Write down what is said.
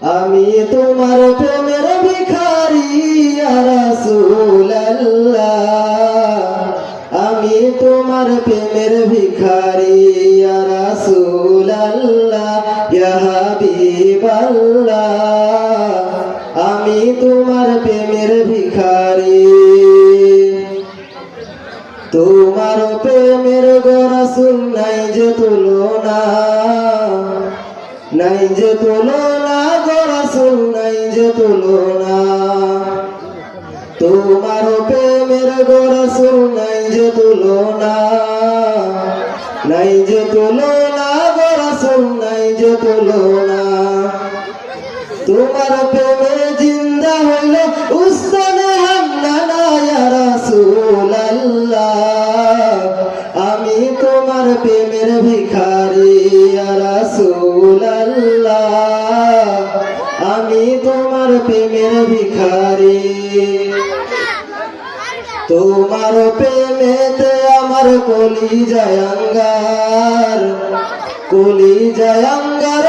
আমি তোমার প্রেমের ভিখারি ইয়া রাসূলুল্লাহ, আমি তোমার প্রেমের ভিখারি ইয়া রাসূলুল্লাহ, ইয়া হাবিবাল্লাহ, আমি তোমার প্রেমের ভিখারি। তোমার প্রেমের গো রাসূল নাই যে তুলনা, নাই যে তুলনা গো রাসূল নাই যে তুলনা। তোমার প্রেমের গো রাসূল নাই যে তুলনা, নাই যে তুলনা গো রাসূল নাই যে তুলনা। তোমার প্রেমে জিন্দা হইল উস্তানে হান্নানা ইয়া রাসূলুল্লাহ, আমি তোমার প্রেমের ভিখারি ইয়া রাসূলুল্লাহ, আমি তোমার প্রেমের ভিখারি। তোমার প্রেমেতে আমার কলিজায় আঙ্গার, কলিজায় আঙ্গার।